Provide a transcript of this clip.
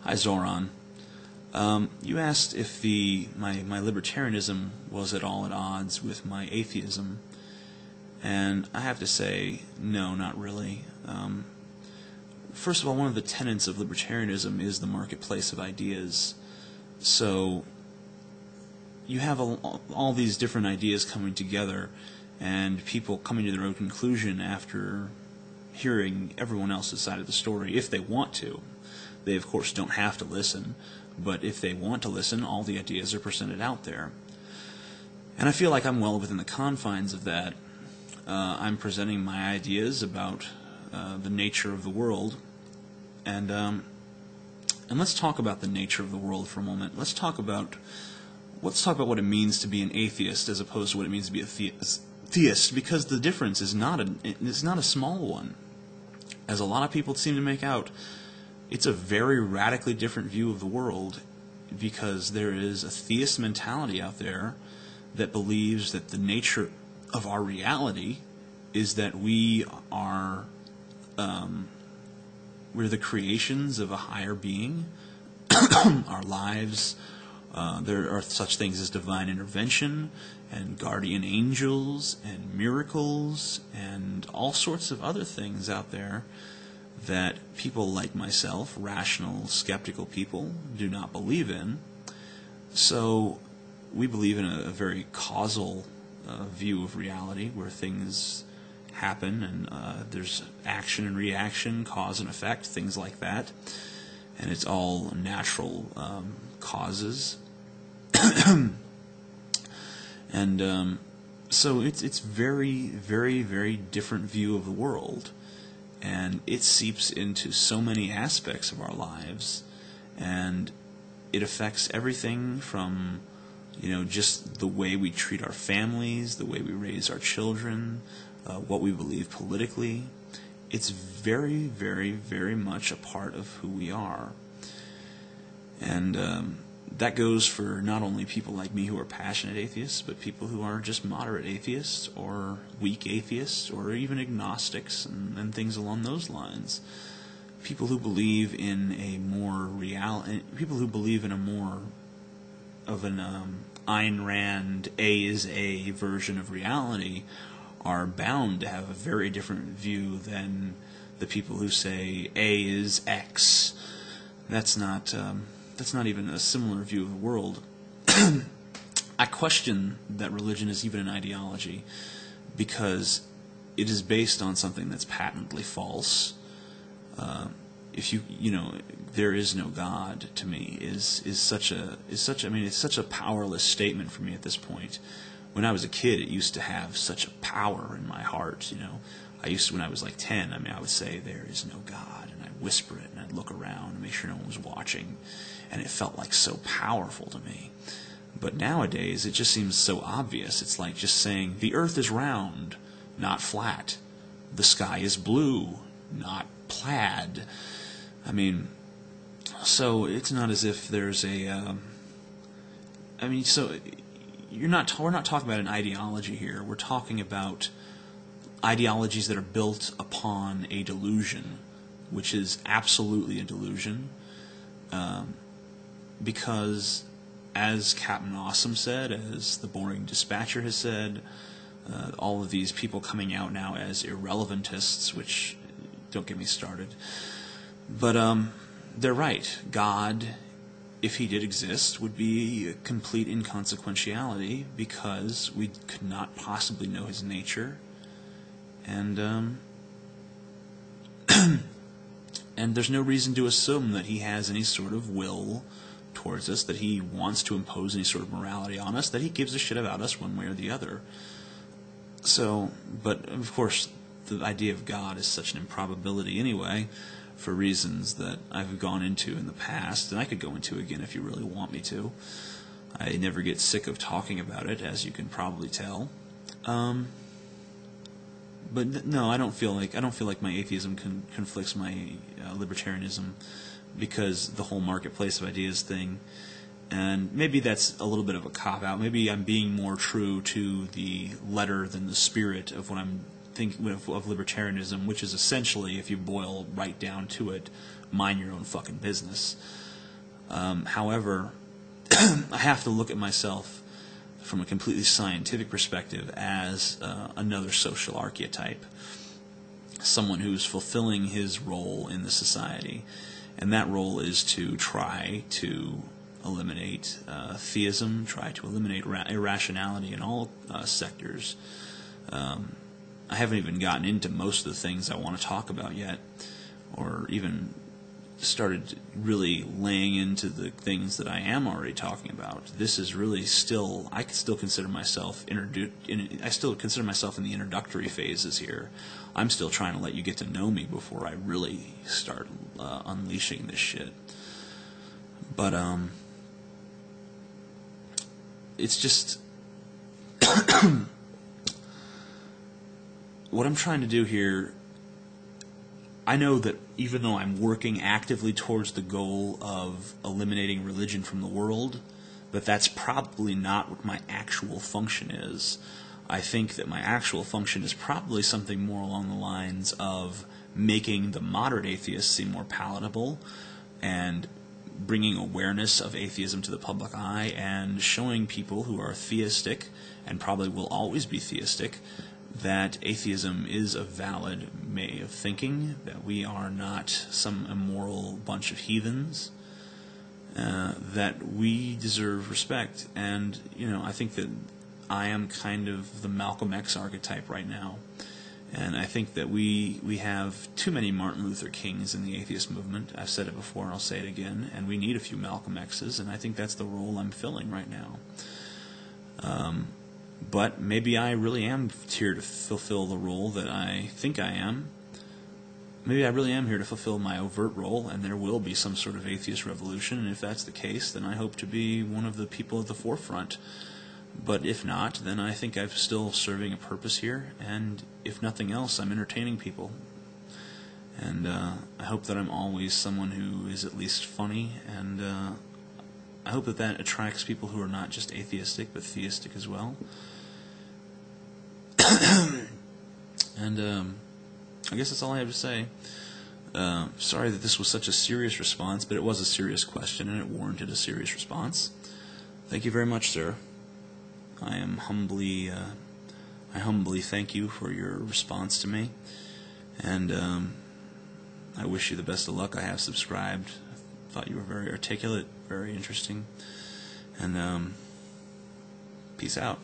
Hi, Zoran. You asked if my libertarianism was at all at odds with my atheism, and I have to say, no, not really. First of all, one of the tenets of libertarianism is the marketplace of ideas. So you have all these different ideas coming together, and people coming to their own conclusion after hearing everyone else's side of the story, if they want to. They, of course, don't have to listen, but if they want to listen, all the ideas are presented out there. And I feel like I'm well within the confines of that. I'm presenting my ideas about the nature of the world, and let's talk about the nature of the world for a moment. Let's talk about what it means to be an atheist as opposed to what it means to be a theist, because the difference is not a small one, as a lot of people seem to make out. It's a very radically different view of the world, because there is a theist mentality out there that believes that the nature of our reality is that we're the creations of a higher being. Our lives, there are such things as divine intervention and guardian angels and miracles and all sorts of other things out there that people like myself, rational, skeptical people, do not believe in. So we believe in a very causal view of reality, where things happen and there's action and reaction, cause and effect, things like that. And it's all natural causes. And so it's very, very, very different view of the world. And it seeps into so many aspects of our lives, and it affects everything from, just the way we treat our families, the way we raise our children, what we believe politically. It's very, very, very much a part of who we are. And that goes for not only people like me who are passionate atheists, but people who are just moderate atheists or weak atheists or even agnostics and things along those lines. People who believe in people who believe in a more of an Ayn Rand A is A version of reality are bound to have a very different view than the people who say A is X. That's not even a similar view of the world. I question that religion is even an ideology, because it is based on something that's patently false. There is no God, to me, is such a powerless statement for me at this point. When I was a kid, it used to have such a power in my heart. When I was like 10, I would say there is no God, and I'd whisper it, and I'd look around and make sure no one was watching, and it felt like so powerful to me. But nowadays, it just seems so obvious. It's like just saying the earth is round, not flat. The sky is blue, not plaid. So it's not as if there's we're not talking about an ideology here. We're talking about ideologies that are built upon a delusion, which is absolutely a delusion, because, as Captain Awesome said, as the Boring Dispatcher has said, all of these people coming out now as irrelevantists, which, don't get me started, but they're right. God, if he did exist, would be a complete inconsequentiality, because we could not possibly know his nature, and and there's no reason to assume that he has any sort of will towards us, that he wants to impose any sort of morality on us, that he gives a shit about us one way or the other. So, but of course, the idea of God is such an improbability anyway, for reasons that I've gone into in the past, and I could go into again if you really want me to. I never get sick of talking about it, as you can probably tell. But no, I don't feel like my atheism conflicts my libertarianism, because the whole marketplace of ideas thing. And maybe that's a little bit of a cop-out. Maybe I'm being more true to the letter than the spirit of what I'm thinking of libertarianism, which is essentially, if you boil right down to it, mind your own fucking business. However, I have to look at myself from a completely scientific perspective as another social archetype, someone who's fulfilling his role in the society, and that role is to try to eliminate theism, try to eliminate irrationality in all sectors. I haven't even gotten into most of the things I want to talk about yet, or even started really laying into the things that I am already talking about. This is really still, I still consider myself in the introductory phases here. I'm still trying to let you get to know me before I really start unleashing this shit. But it's just what I'm trying to do here. I know that even though I'm working actively towards the goal of eliminating religion from the world, but that's probably not what my actual function is. I think that my actual function is probably something more along the lines of making the moderate atheists seem more palatable and bringing awareness of atheism to the public eye and showing people who are theistic and probably will always be theistic that atheism is a valid way of thinking, that we are not some immoral bunch of heathens, that we deserve respect. And, I think that I am kind of the Malcolm X archetype right now. And I think that we have too many Martin Luther Kings in the atheist movement. I've said it before, and I'll say it again. And we need a few Malcolm X's, and I think that's the role I'm filling right now. But maybe I really am here to fulfill the role that I think I am. Maybe I really am here to fulfill my overt role, and there will be some sort of atheist revolution, and if that's the case, then I hope to be one of the people at the forefront. But if not, then I think I'm still serving a purpose here, and if nothing else, I'm entertaining people. And I hope that I'm always someone who is at least funny, and I hope that that attracts people who are not just atheistic, but theistic as well. And I guess that's all I have to say. Sorry that this was such a serious response, but it was a serious question, and it warranted a serious response. Thank you very much, sir. I humbly thank you for your response to me, and I wish you the best of luck. I have subscribed. I thought you were very articulate, very interesting, and peace out.